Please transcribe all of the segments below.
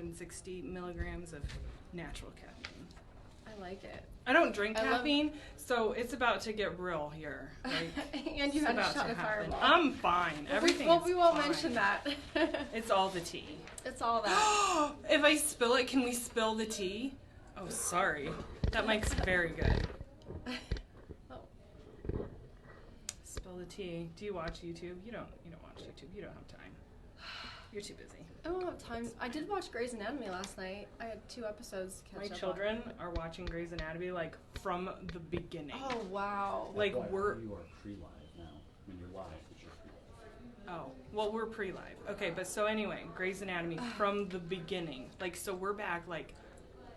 160 milligrams of natural caffeine. I like it. I don't drink caffeine, so it's about to get real here. Like, and you had a shot of Fireball. I'm fine. Everything. Well, we won't fine. mention that. It's all the tea. It's all that. If I spill it, can we spill the tea? Oh, sorry. That mic's very good. Oh. Spill the tea. Do you watch YouTube? You don't watch YouTube. You don't have time. You're too busy. I don't have time. I did watch Grey's Anatomy last night. I had 2 episodes to catch My up children are watching Grey's Anatomy like from the beginning. on. Oh, wow. Like You we're are pre-live now. When you're live, but you're pre-live. Oh, well, we're pre-live. Okay, but so anyway, Grey's Anatomy from the beginning. Like, so we're back, like,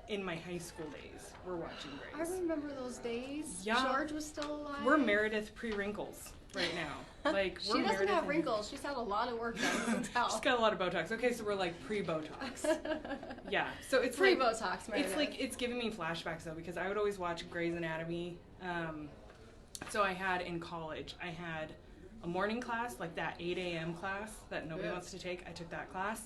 in my high school days. We're watching I Grey's. remember those days. Yeah. George was still alive. We're Meredith pre-wrinkles right now. Like, She we're doesn't Meredith have and- wrinkles. She's had a lot of work done. You can tell. She's got a lot of Botox. Okay, so we're, like, pre-Botox. Yeah, so it's Free like... Botox, Meredith. It's like, it's giving me flashbacks, though, because I would always watch Grey's Anatomy. So I had, in college, I had a morning class, like that 8 a.m. class that nobody wants to take. I took that class.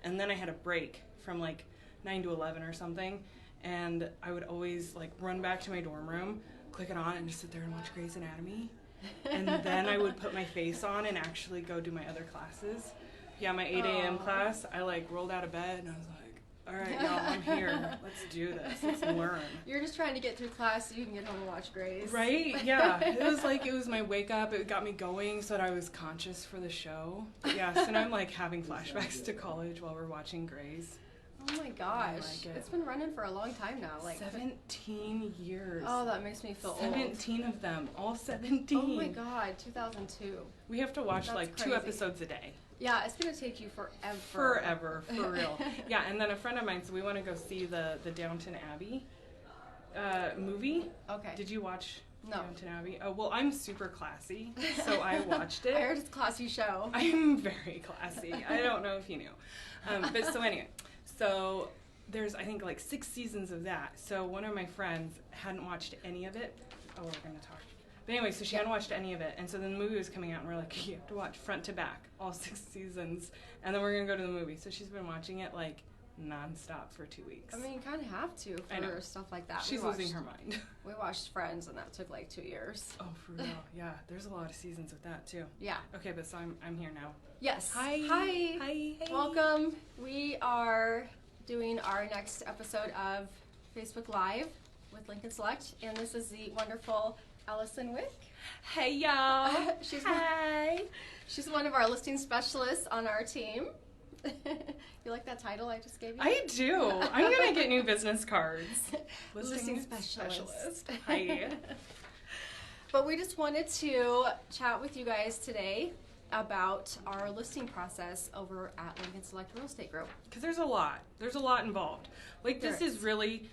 And then I had a break from like 9 to 11 or something. And I would always like run back to my dorm room, click it on, and just sit there and watch Grey's Anatomy. And then I would put my face on and actually go do my other classes. Yeah, my 8 a.m. class, I like rolled out of bed and I was like, all right, y'all, I'm here. Let's do this. Let's learn. You're just trying to get through class so you can get home and watch Grey's. Right? Yeah. It was my wake up. It got me going so that I was conscious for the show. Yeah, so now I'm like having flashbacks to college while we're watching Grey's. Oh my gosh. like it. It's been running for a long time now. Like 17 years. Oh, that makes me feel 17 of them. All 17. old. Oh my god, 2002. We have to watch That's like crazy. 2 episodes a day. Yeah, it's gonna take you forever. Forever, for real. Yeah, and then a friend of mine, so we want to go see the Downton Abbey movie. Okay. Did you watch No. Downton Abbey? Oh, well, I'm super classy, so I watched it. I heard it's a classy show. I'm very classy. I don't know if you knew. But so anyway, so there's, I think, like 6 seasons of that. So one of my friends hadn't watched any of it. Oh, we're going to talk. But anyway, so she hadn't watched any of it. And so then the movie was coming out, and we're like, you have to watch front to back, all 6 seasons. And then we're going to go to the movie. So she's been watching it, like, nonstop for 2 weeks. I mean, you kind of have to I know. for stuff like that. She's losing her mind. We watched Friends, and that took like 2 years. Oh, for real. Yeah, there's a lot of seasons with that, too. Yeah. Okay, but so I'm here now. Yes. Hi. Hi. Hi. Hey. Welcome. We are doing our next episode of Facebook Live with Lincoln Select, and this is the wonderful Alison Wick. Hey, y'all. She's one of our listing specialists on our team. You like that title I just gave you? I do. I'm going to get new business cards. Listing specialist. Hi. But we just wanted to chat with you guys today about our listing process over at Lincoln Select Real Estate Group. Because there's a lot. There's a lot involved. Like, this There is really,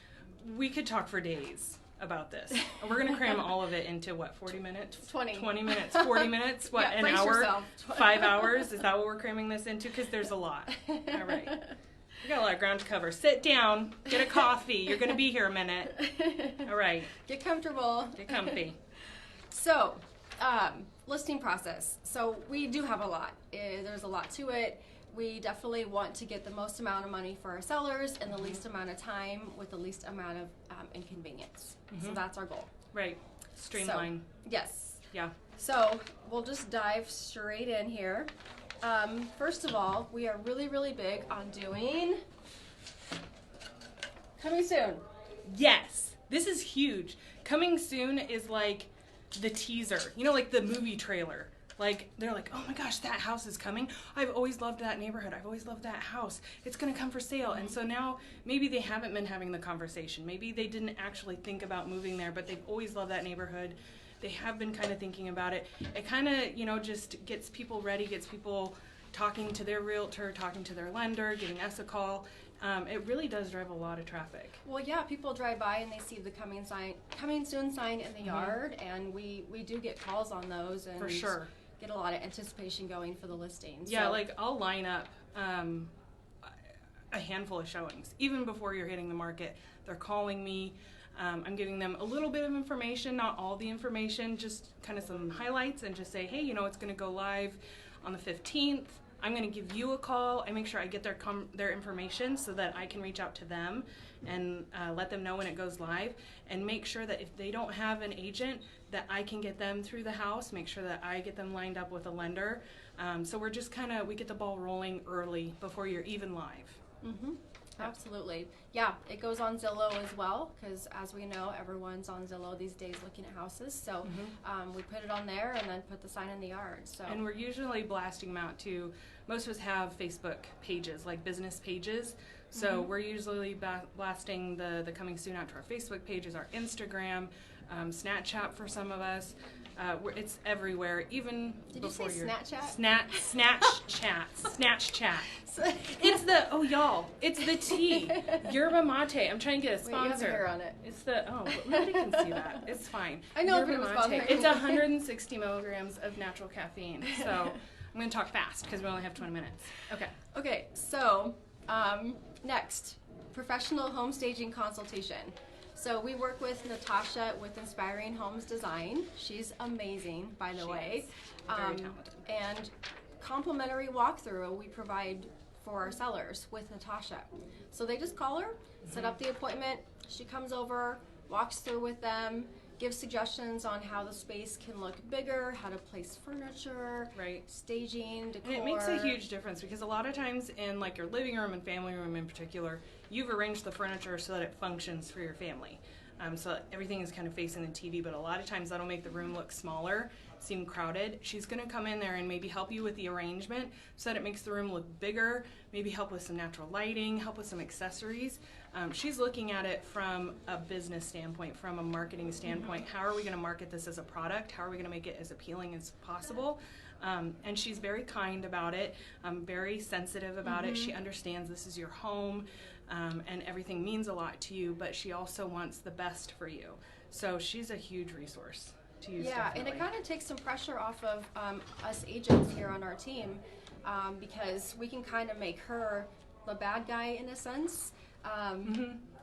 we could talk for days about this. And we're going to cram all of it into, what, 40 minutes? 20. 20 minutes. 40 minutes? What, Yeah, an brace hour? yourself. 5 hours? Is that what we're cramming this into? Because there's a lot. All right. We got a lot of ground to cover. Sit down. Get a coffee. You're going to be here a minute. All right. Get comfortable. Get comfy. So, listing process. So we do have a lot. There's a lot to it. We definitely want to get the most amount of money for our sellers in the least amount of time with the least amount of inconvenience. So that's our goal. Right. Streamline. So, yes. Yeah. So we'll just dive straight in here. First of all, we are really, really big on doing coming soon. Yes. This is huge. Coming soon is like the teaser. You know, like the movie trailer. Like, they're like, oh my gosh, that house is coming. I've always loved that neighborhood. I've always loved that house. It's going to come for sale. And so now maybe they haven't been having the conversation. Maybe they didn't actually think about moving there, but they've always loved that neighborhood. They have been kind of thinking about it. It kind of, you know, just gets people ready, gets people talking to their realtor, talking to their lender, giving us a call. It really does drive a lot of traffic. Well, yeah, people drive by and they see the coming soon sign in the yard, and we do get calls on those, and For sure. get a lot of anticipation going for the listings. Yeah, So- like I'll line up a handful of showings even before you're hitting the market. They're calling me. I'm giving them a little bit of information, not all the information, just kind of some highlights, and just say, hey, you know, it's going to go live on the 15th. I'm going to give you a call. I make sure I get their information so that I can reach out to them and let them know when it goes live, and make sure that if they don't have an agent, that I can get them through the house, make sure that I get them lined up with a lender. So we're just we get the ball rolling early before you're even live. Mm-hmm. Absolutely. Yeah, it goes on Zillow as well, because as we know, everyone's on Zillow these days looking at houses. So we put it on there and then put the sign in the yard. So. And we're usually blasting them out to, most of us have Facebook pages, like business pages. So we're usually blasting the coming soon out to our Facebook pages, our Instagram, Snapchat for some of us. It's everywhere, even Did before you say your Snapchat? Snatch chat. It's the it's the tea. Yerba mate. I'm trying to get a sponsor. Wait, you have hair on it. It's the nobody can see that. It's fine. I know, Yerba but it was mate. bothering It's me. 160 milligrams of natural caffeine. So I'm going to talk fast because we only have 20 minutes. Okay. Okay, so next, professional home staging consultation. So we work with Natasha with Inspiring Homes Design. She's amazing, by the way. Very talented. And complimentary walkthrough we provide for our sellers with Natasha. So they just call her, set up the appointment. She comes over, walks through with them, gives suggestions on how the space can look bigger, how to place furniture, Right. staging, decor. And it makes a huge difference because a lot of times in like your living room and family room in particular, you've arranged the furniture so that it functions for your family. So that everything is kind of facing the TV, but a lot of times that'll make the room look smaller, seem crowded. She's going to come in there and maybe help you with the arrangement so that it makes the room look bigger, maybe help with some natural lighting, help with some accessories. She's looking at it from a business standpoint, from a marketing standpoint. How are we going to market this as a product? How are we going to make it as appealing as possible? And she's very kind about it, very sensitive about it. She understands this is your home, and everything means a lot to you, but she also wants the best for you. So she's a huge resource to use. Yeah, definitely. and it kind of takes some pressure off of us agents here on our team, because we can kind of make her the bad guy in a sense.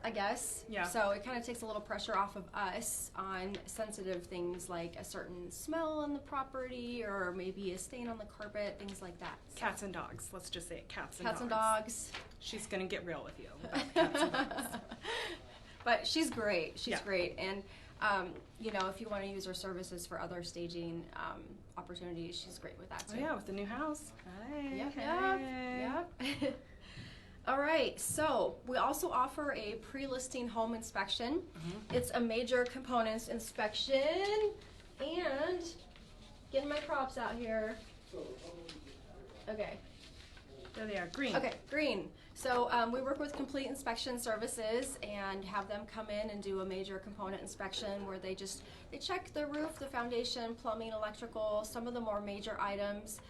I guess. Yeah. So it kind of takes a little pressure off of us on sensitive things like a certain smell on the property or maybe a stain on the carpet, things like that. So. Cats and dogs. Let's just say it. Cats and Cats dogs. and dogs. She's going to get real with you about cats and dogs. But she's great. She's Yeah. great. And, if you want to use her services for other staging opportunities, she's great with that too. Oh yeah, with the new house. Hey, Yep, hey. yep. All right, so we also offer a pre-listing home inspection. It's a major components inspection, and getting my props out here. Okay. There they are. Green. Okay, green. So we work with Complete Inspection Services and have them come in and do a major component inspection where they check the roof, the foundation, plumbing, electrical, some of the more major items.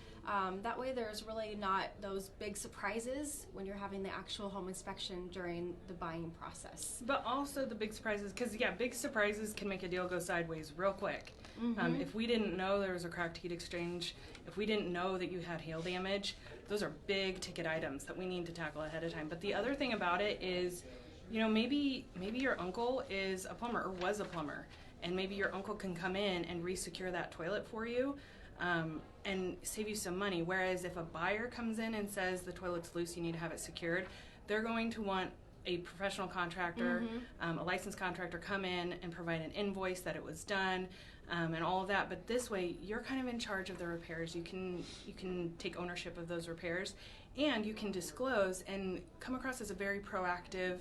That way there's really not those big surprises when you're having the actual home inspection during the buying process. But also the big surprises, because big surprises can make a deal go sideways real quick. If we didn't know there was a cracked heat exchange, if we didn't know that you had hail damage, those are big ticket items that we need to tackle ahead of time. But the other thing about it is, maybe your uncle is a plumber or was a plumber, and maybe your uncle can come in and re-secure that toilet for you. And save you some money. Whereas if a buyer comes in and says the toilet's loose, you need to have it secured, they're going to want a professional contractor, a licensed contractor come in and provide an invoice that it was done, and all of that. But this way, you're kind of in charge of the repairs. You can take ownership of those repairs, and you can disclose and come across as a very proactive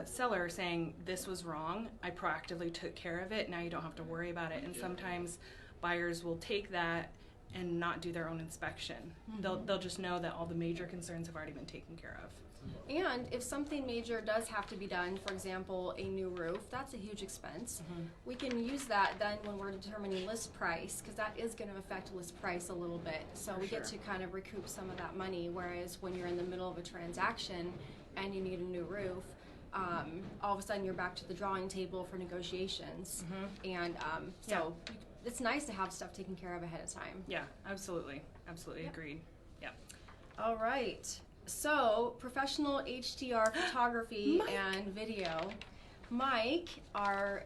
seller saying, this was wrong, I proactively took care of it, now you don't have to worry about it. And sometimes buyers will take that and not do their own inspection. They'll just know that all the major concerns have already been taken care of. And if something major does have to be done, for example, a new roof, that's a huge expense. We can use that then when we're determining list price, because that is going to affect list price a little bit. So we get to kind of recoup some of that money, whereas when you're in the middle of a transaction and you need a new roof, all of a sudden you're back to the drawing table for negotiations. And so it's nice to have stuff taken care of ahead of time. Yeah, absolutely. Absolutely agreed. Yeah. All right. So, professional HDR photography and video. Mike, our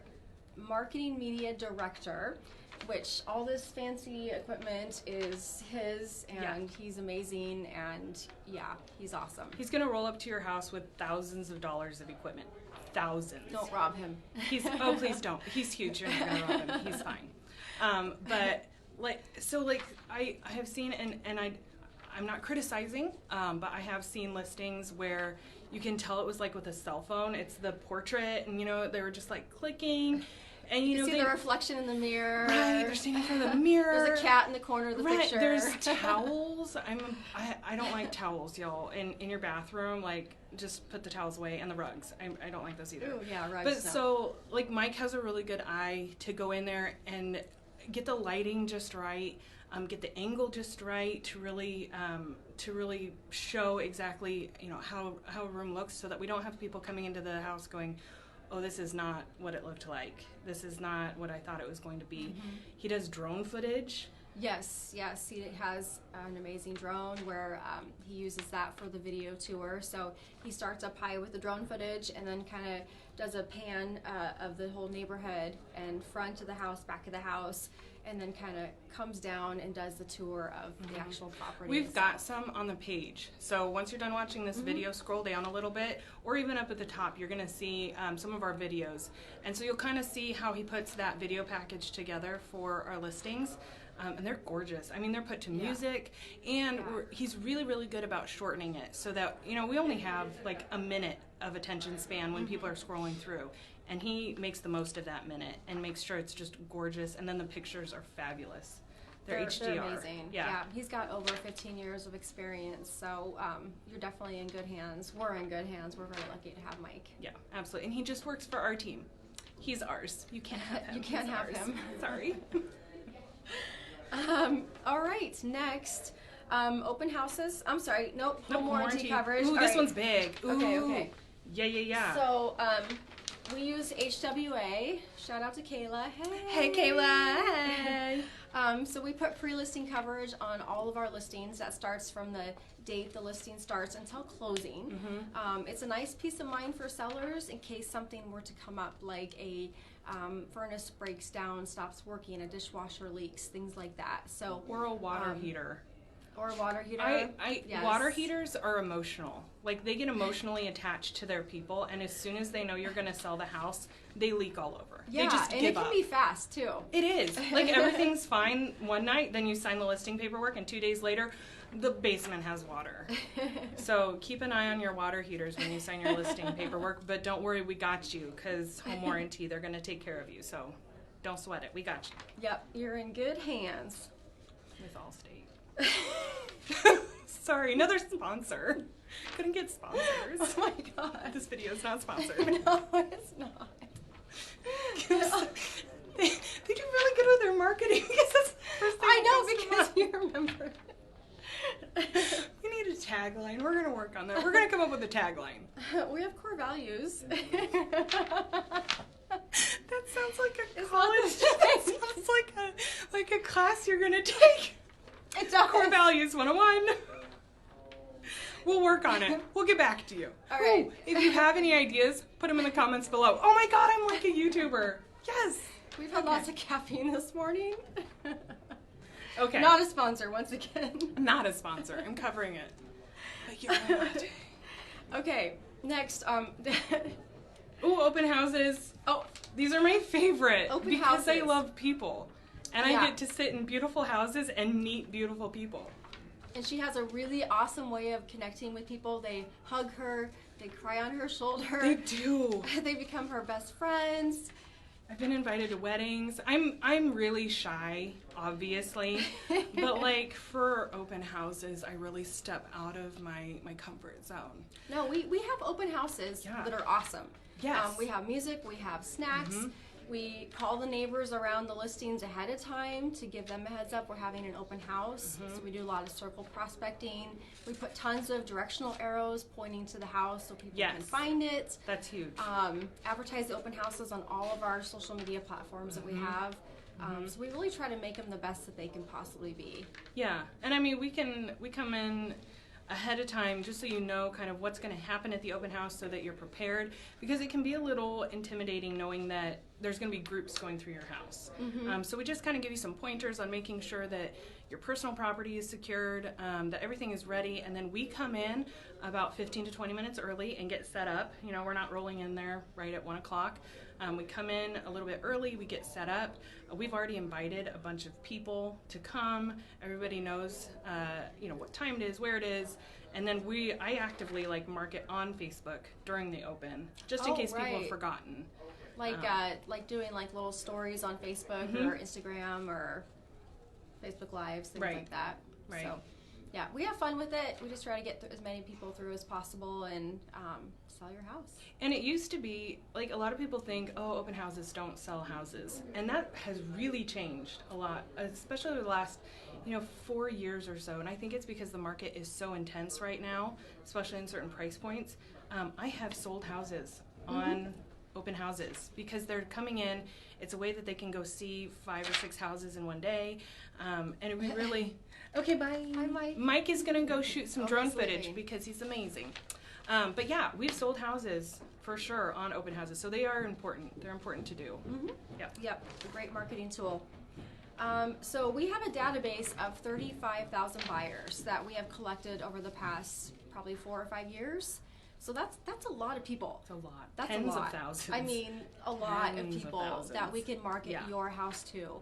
marketing media director, which all this fancy equipment is his, and he's amazing, and yeah, he's awesome. He's gonna roll up to your house with thousands of dollars of equipment. Thousands. Don't rob him. Oh, please don't. He's huge. You're not gonna rob him. He's fine. But I have seen, and I'm not criticizing, but I have seen listings where you can tell it was like with a cell phone. It's the portrait, and they were just like clicking, and you see the reflection in the mirror. Right, they're standing in front of the mirror. There's a cat in the corner of the picture. There's towels. I don't like towels, y'all. In your bathroom, like, just put the towels away, and the rugs. I don't like those either. Ooh, yeah, rugs. But so, like, Mike has a really good eye to go in there and get the lighting just right, get the angle just right to really show exactly how a room looks, so that we don't have people coming into the house going, oh, this is not what it looked like. This is not what I thought it was going to be. Mm-hmm. He does drone footage. Yes, he has an amazing drone where he uses that for the video tour. So he starts up high with the drone footage and then kind of does a pan of the whole neighborhood and front of the house, back of the house, and then kind of comes down and does the tour of the actual property. We've got some on the page. So once you're done watching this video, scroll down a little bit, or even up at the top, you're going to see some of our videos. And so you'll kind of see how he puts that video package together for our listings. And they're gorgeous. I mean, they're put to music, and he's really, really good about shortening it so that, we only have like a minute of attention span when people are scrolling through. And he makes the most of that minute and makes sure it's just gorgeous. And then the pictures are fabulous. They're HDR. They're amazing. Yeah, he's got over 15 years of experience. So you're definitely in good hands. We're in good hands. We're very lucky to have Mike. Yeah, absolutely. And he just works for our team. He's ours. You can't have him. You can't have him. Sorry. All right, next, open houses. I'm sorry, nope, home warranty coverage. Ooh, this one's big. Ooh. Okay. Yeah. So, we use HWA. Shout out to Kayla. Hey, Kayla. Hey. So we put pre-listing coverage on all of our listings. That starts from the date the listing starts until closing. Mm-hmm. It's a nice peace of mind for sellers in case something were to come up, like a furnace breaks down, stops working, a dishwasher leaks, things like that. So or a water heater. Or a water heater. Yes. Water heaters are emotional. Like, they get emotionally attached to their people, and as soon as they know you're going to sell the house, they leak all over. Yeah, they just and give it can be fast, too. It is. Like, everything's fine one night, then you sign the listing paperwork, and 2 days later, the basement has water. So keep an eye on your water heaters when you sign your listing paperwork, but don't worry, we got you, because home warranty, they're going to take care of you, so don't sweat it. We got you. Yep, you're in good hands. With Allstate. Sorry, another sponsor. Couldn't get sponsors. Oh my god. This video is not sponsored. No, it's not. They do really good with their marketing. I know, because you remember. We need a tagline. We're going to work on that. We're going to come up with a tagline. We have core values. That sounds like a college. That sounds like a class you're going to take. It does. Core Values 101. We'll work on it. We'll get back to you. All right. If you have any ideas, put them in the comments below. Oh my god, I'm like a YouTuber. Yes. We've had lots of caffeine this morning. Okay. Not a sponsor, once again. Not a sponsor. I'm covering it. But you're not. Okay, next. Ooh, open houses. Oh, these are my favorite. Open houses. Because I houses. love people. And I get to sit in beautiful houses and meet beautiful people. And she has a really awesome way of connecting with people. They hug her, they cry on her shoulder. They do. They become her best friends. I've been invited to weddings. I'm really shy, obviously. But like for open houses, I really step out of my comfort zone. No, we have open houses that are awesome. Yes. We have music, we have snacks. Mm-hmm. We call the neighbors around the listings ahead of time to give them a heads up we're having an open house. Mm-hmm. So we do a lot of circle prospecting. We put tons of directional arrows pointing to the house so people can find it. That's huge. Advertise the open houses on all of our social media platforms that we have. So we really try to make them the best that they can possibly be. Yeah, and I mean we come in ahead of time, just so you know kind of what's going to happen at the open house so that you're prepared, because it can be a little intimidating knowing that there's going to be groups going through your house. So we just kind of give you some pointers on making sure that your personal property is secured, that everything is ready, and then we come in about 15 to 20 minutes early and get set up. You know, we're not rolling in there right at 1 o'clock. We come in a little bit early, we get set up. We've already invited a bunch of people to come. Everybody knows, you know, what time it is, where it is, and then I actively like market on Facebook during the open, just in case people have forgotten. Like doing like little stories on Facebook or Instagram or Facebook Lives, things like that. Right. So, yeah, we have fun with it. We just try to get as many people through as possible and sell your house. And it used to be, like, a lot of people think, oh, open houses don't sell houses. And that has really changed a lot, especially over the last, 4 years or so. And I think it's because the market is so intense right now, especially in certain price points. I have sold houses on open houses because they're coming in. It's a way that they can go see 5 or 6 houses in one day. And we really... Okay, bye. Hi, Mike. Mike is going to go shoot some drone footage because he's amazing. But yeah, we've sold houses for sure on open houses, so they are important. They're important to do. Yep, a great marketing tool. So we have a database of 35,000 buyers that we have collected over the past probably 4 or 5 years. So that's a lot of people. It's a lot. That's Tens a lot. of thousands. I mean, a lot Tens of people that we can market your house to.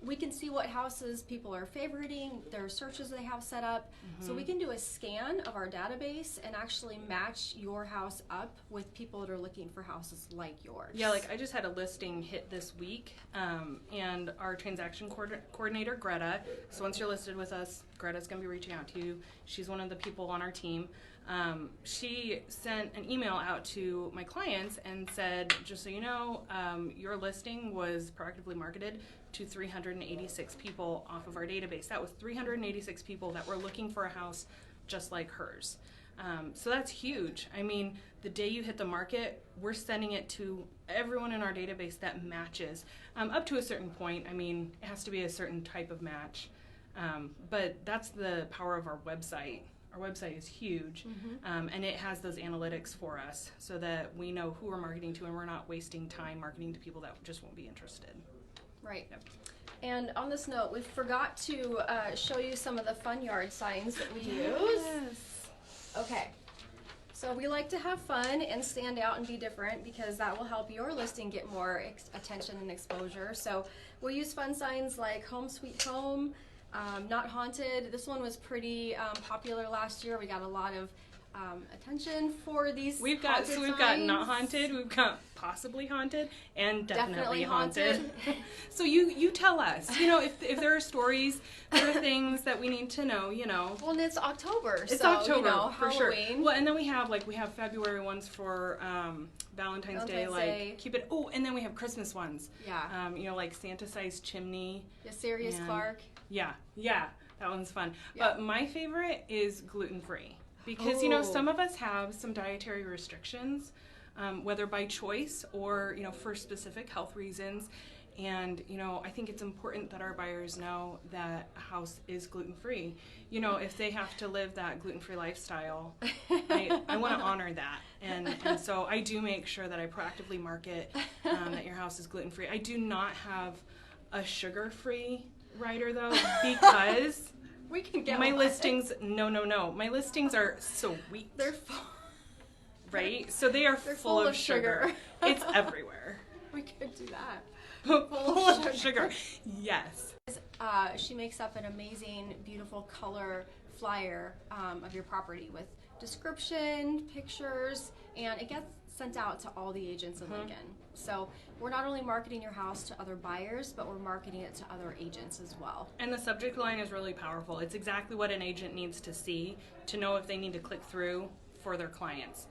We can see what houses people are favoriting, their searches they have set up. So we can do a scan of our database and actually match your house up with people that are looking for houses like yours. Yeah, like I just had a listing hit this week, and our transaction coordinator, Greta, so once you're listed with us, Greta's going to be reaching out to you. She's one of the people on our team. She sent an email out to my clients and said, just so you know, your listing was proactively marketed to 386 people off of our database. That was 386 people that were looking for a house just like hers. So that's huge. I mean, the day you hit the market, we're sending it to everyone in our database that matches. Up to a certain point, I mean, it has to be a certain type of match. But that's the power of our website. Our website is huge, and it has those analytics for us so that we know who we're marketing to and we're not wasting time marketing to people that just won't be interested. Right. Yep. And on this note, we forgot to show you some of the fun yard signs that we use. Okay. So we like to have fun and stand out and be different because that will help your listing get more attention and exposure. So we'll use fun signs like Home Sweet Home, Not Haunted. This one was pretty popular last year. We got a lot of attention for these. We've got Not Haunted, we've got Possibly Haunted, and Definitely Haunted. So you tell us, if there are stories, there are things that we need to know, Well, and it's October, it's so October for Halloween. Sure. Well, and then we have February ones for Valentine's Day, like Cupid. Oh, and then we have Christmas ones. Yeah. Like Santa-sized chimney. Yeah, Sirius Clark. Yeah, that one's fun. Yeah. But my favorite is gluten-free. Because, some of us have some dietary restrictions, whether by choice or, for specific health reasons. And, I think it's important that our buyers know that a house is gluten-free. If they have to live that gluten-free lifestyle, I want to honor that. And so I do make sure that I proactively market that your house is gluten-free. I do not have a sugar-free rider, though, because... We can get my listings. No. My listings are sweet. They're full. Right? So they're full of sugar. It's everywhere. We could do that. Full of sugar. Yes. She makes up an amazing, beautiful color flyer of your property with description, pictures, and it gets sent out to all the agents in Lincoln. So we're not only marketing your house to other buyers, but we're marketing it to other agents as well. And the subject line is really powerful. It's exactly what an agent needs to see to know if they need to click through for their clients.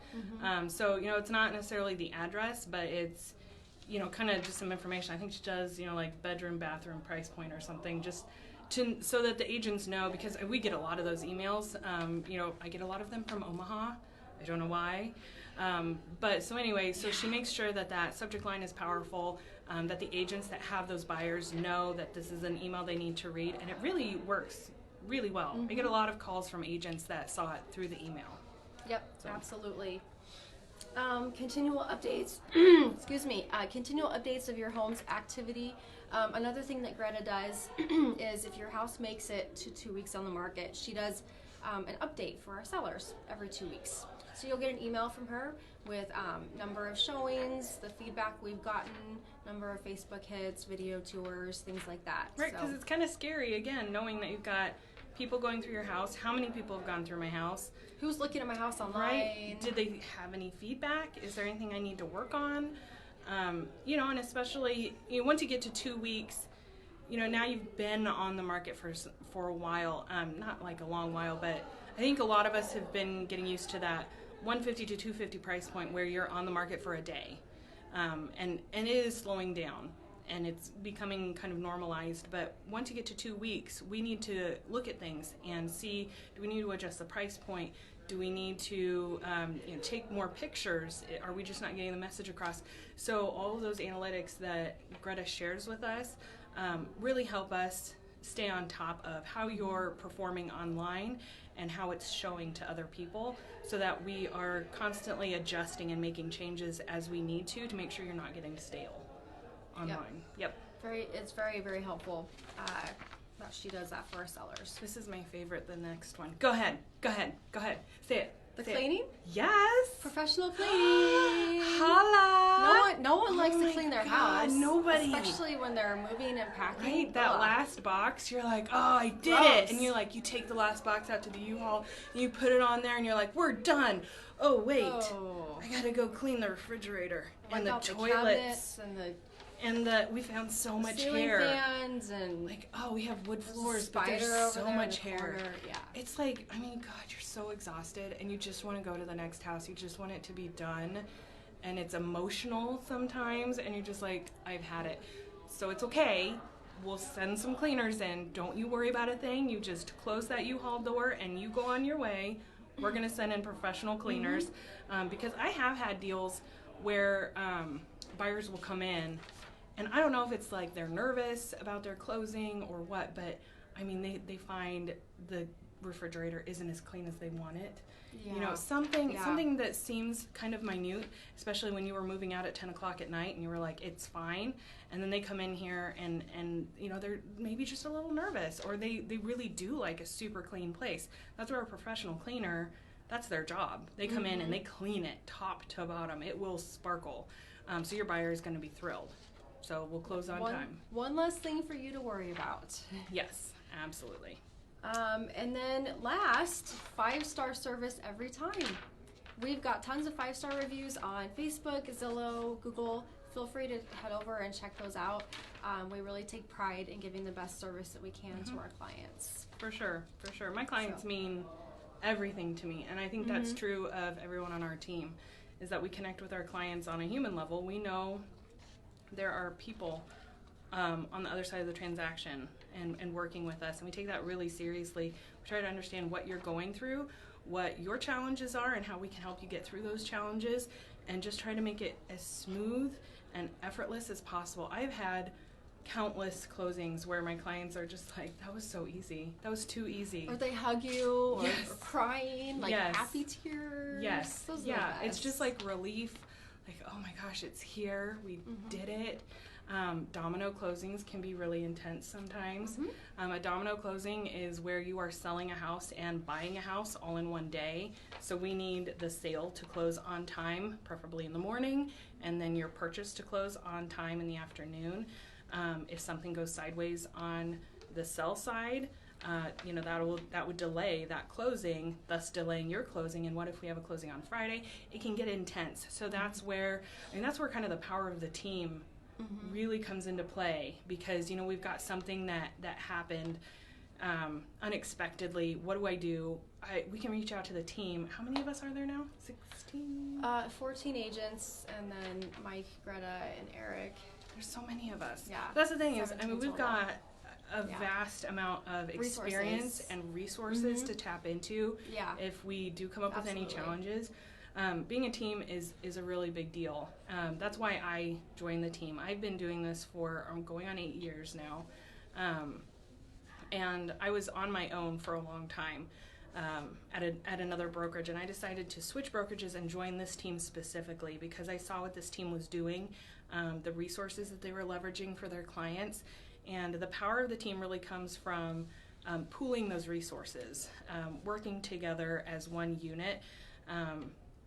So, it's not necessarily the address, but it's, kind of just some information. I think she does, like bedroom, bathroom, price point or something, just so that the agents know, because we get a lot of those emails. I get a lot of them from Omaha. I don't know why. But so anyway, so she makes sure that subject line is powerful, that the agents that have those buyers know that this is an email they need to read, and it really works really well. I get a lot of calls from agents that saw it through the email. Yep, So. absolutely. Continual updates. Excuse me. Continual updates of your home's activity. Another thing that Greta does is if your house makes it to 2 weeks on the market, she does an update for our sellers every 2 weeks. So you'll get an email from her with number of showings, the feedback we've gotten, number of Facebook hits, video tours, things like that. Right, because it's kind of scary, again, knowing that you've got people going through your house. How many people have gone through my house? Who's looking at my house online? Right? Did they have any feedback? Is there anything I need to work on? You know, and especially once you get to 2 weeks, you know, now you've been on the market for a while. Not like a long while, but I think a lot of us have been getting used to that 150 to 250 price point where you're on the market for a day. And it is slowing down. And it's becoming kind of normalized, but once you get to 2 weeks, we need to look at things and see, do we need to adjust the price point? Do we need to take more pictures? Are we just not getting the message across? So all of those analytics that Greta shares with us really help us stay on top of how you're performing online and how it's showing to other people, so that we are constantly adjusting and making changes as we need to make sure you're not getting stale online. Yep. It's very, very helpful that she does that for our sellers. This is my favorite, the next one. Go ahead. Say it. The Say cleaning? It. Yes. Professional cleaning. Holla. No one likes to clean their house. Nobody. Especially when they're moving and packing. Right, that last box, you're like, oh, I did it. And you're like, you take the last box out to the U-Haul, and you put it on there, and you're like, we're done. Oh, wait. I gotta go clean the refrigerator and the toilets. And we found so much ceiling hair. Fans and like, oh, we have wood floors, but there's so much hair. Yeah. It's like, I mean, God, you're so exhausted, and you just want to go to the next house. You just want it to be done, and it's emotional sometimes, and you're just like, I've had it. So it's okay. We'll send some cleaners in. Don't you worry about a thing. You just close that U-Haul door, and you go on your way. We're going to send in professional cleaners, because I have had deals where buyers will come in, and I don't know if it's like they're nervous about their closing or what, but I mean, they find the refrigerator isn't as clean as they want it. Yeah. You know, something that seems kind of minute, especially when you were moving out at 10 o'clock at night and you were like, it's fine. And then they come in here and you know, they're maybe just a little nervous, or they really do like a super clean place. That's where a professional cleaner, that's their job. They come in and they clean it top to bottom. It will sparkle. So your buyer is going to be thrilled. So we'll close on time. One less thing for you to worry about. Yes, absolutely. And then last, 5-star service every time. We've got tons of 5-star reviews on Facebook, Zillow, Google. Feel free to head over and check those out. We really take pride in giving the best service that we can to our clients. For sure. My clients mean everything to me, and I think that's true of everyone on our team, is that we connect with our clients on a human level. We know there are people on the other side of the transaction and working with us, and we take that really seriously. We try to understand what you're going through, what your challenges are, and how we can help you get through those challenges, and just try to make it as smooth and effortless as possible. I've had countless closings where my clients are just like, that was so easy. That was too easy. Or they hug you, or crying, like happy tears. Yes. Those are the yeah. best. It's just like relief. Like, oh my gosh, it's here. We did it. Domino closings can be really intense sometimes. A domino closing is where you are selling a house and buying a house all in one day. So we need the sale to close on time, preferably in the morning, and then your purchase to close on time in the afternoon. If something goes sideways on the sell side, you know, that would delay that closing, thus delaying your closing. And what if we have a closing on Friday? It can get intense. So that's where kind of the power of the team really comes into play, because, you know, we've got something that happened unexpectedly. What do? We can reach out to the team. How many of us are there now? 16? 14 agents, and then Mike, Greta, and Eric. There's so many of us. Yeah. That's the thing is, I 17 mean, we've total. got a vast amount of experience and resources to tap into if we do come up with any challenges. Being a team is a really big deal. That's why I joined the team. I've been doing this for, I'm going on 8 years now. And I was on my own for a long time at another brokerage, and I decided to switch brokerages and join this team specifically because I saw what this team was doing, the resources that they were leveraging for their clients, and the power of the team really comes from pooling those resources, working together as one unit,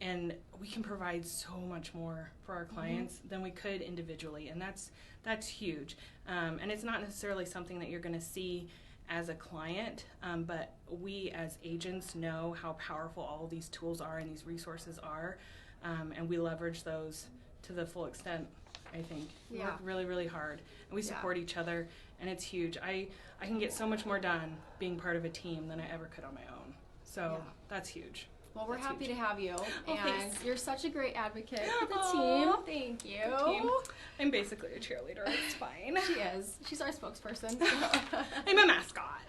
and we can provide so much more for our clients than we could individually, and that's huge. And it's not necessarily something that you're going to see as a client, but we as agents know how powerful all of these tools are and these resources are, and we leverage those to the full extent, I think. We work really, really hard, and we support each other, and it's huge. I can get so much more done being part of a team than I ever could on my own, so that's huge. Well, we're happy to have you, and thanks. You're such a great advocate for the team. Thank you. I'm basically a cheerleader. It's fine. She is. She's our spokesperson. I'm a mascot.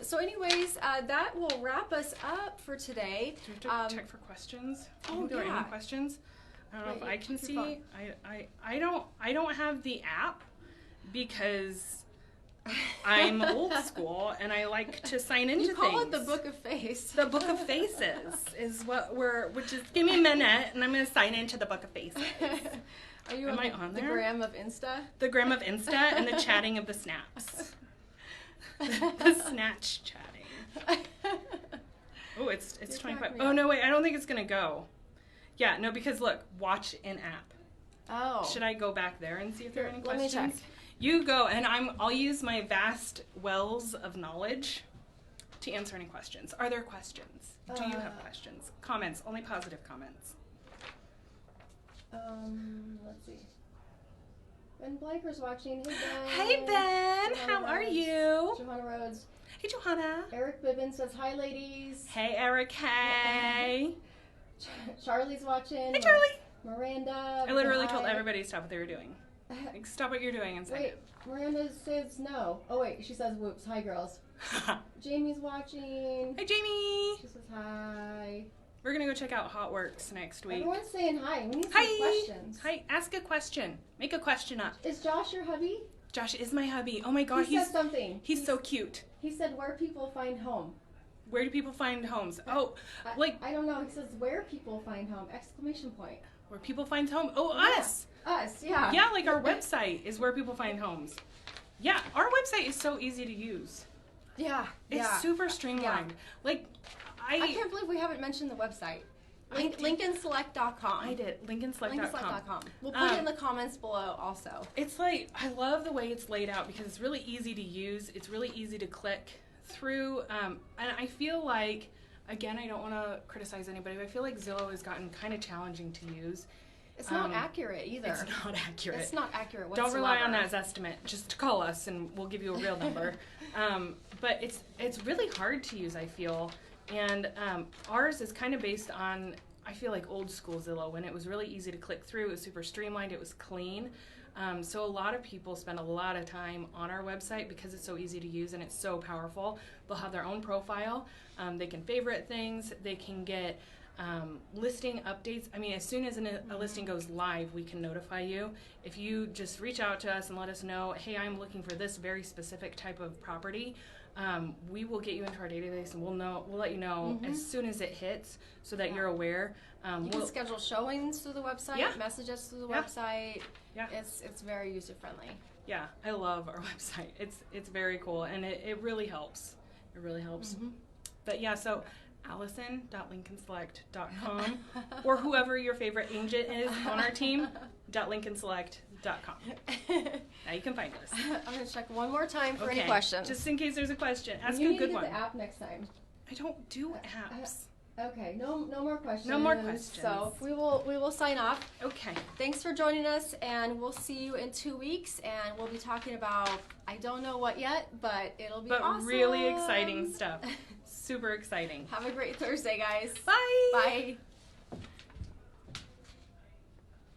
So anyways, that will wrap us up for today. Do you have to check for questions? Oh, Are there yeah. any questions? I don't know if I can check your see. I don't have the app because I'm old school and I like to sign into things. You call it the Book of Face. The Book of Faces is which is, give me a minute and I'm going to sign into the Book of Faces. Are you on the there? gram of Insta? The gram of Insta and the chatting of the snaps. The snatch chatting. Oh, it's 25. Oh, no, wait, I don't think it's going to go. Yeah, no, because look, watch in app. Oh. Should I go back there and see if there are any questions? Let me check. You go, and I'll use my vast wells of knowledge to answer any questions. Are there questions? Do you have questions? Comments, only positive comments. Let's see. Ben Blanker's watching. Hey, Ben. How are you? Johanna Rhodes. Hey, Johanna. Eric Bibbin says, hi, ladies. Hey, Eric. Hey. Charlie's watching. Hey, Charlie. Miranda. I literally told everybody to stop what they were doing. Like, stop what you're doing and say Wait, Miranda says no. Oh, wait, she says whoops. Hi, girls. Jamie's watching. Hi, Jamie. She says hi. We're going to go check out Hot Works next week. Everyone's saying hi. We need some Hi. questions. Hi. Ask a question. Make a question up. Is Josh your hubby? Josh is my hubby. Oh, my God. He said something. He's so cute. He said where people find home. Where do people find homes? Oh, I don't know. He says where people find home! Exclamation point. Where people find home? Oh, Yeah. us. Us, yeah. Yeah, like our website is where people find homes. Yeah, our website is so easy to use. Yeah. It's super streamlined. Yeah. Like, I can't believe we haven't mentioned the website. LincolnSelect.com. I did. LincolnSelect.com. LincolnSelect.com. We'll put it in the comments below also. It's like, I love the way it's laid out because it's really easy to use. It's really easy to click through. And I feel like, again, I don't want to criticize anybody, but I feel like Zillow has gotten kind of challenging to use. It's not accurate either. It's not accurate. It's not accurate whatsoever. Don't rely on that estimate. Just call us and we'll give you a real number. But it's really hard to use, I feel. And ours is kind of based on, I feel like, old school Zillow, when it was really easy to click through. It was super streamlined. It was clean. So a lot of people spend a lot of time on our website because it's so easy to use and it's so powerful. They'll have their own profile. They can favorite things. They can get listing updates. I mean, as soon as a listing goes live, we can notify you. If you just reach out to us and let us know, hey, I'm looking for this very specific type of property, we will get you into our database and we'll let you know as soon as it hits so that you're aware. You can schedule showings through the website, message us through the website. Yeah. It's very user friendly. Yeah, I love our website. It's very cool and it really helps. It really helps. But yeah, so Alison.LincolnSelect.com or whoever your favorite agent is on our team, .LincolnSelect.com. Now you can find us. I'm going to check one more time for any questions. Just in case there's a question. Ask you a good one. You need to get the app next time. I don't do apps. Okay, no more questions. No more questions. So we will sign off. Okay. Thanks for joining us, and we'll see you in 2 weeks, and we'll be talking about, I don't know what yet, but it'll be awesome. But really exciting stuff. Super exciting. Have a great Thursday, guys. Bye. Bye.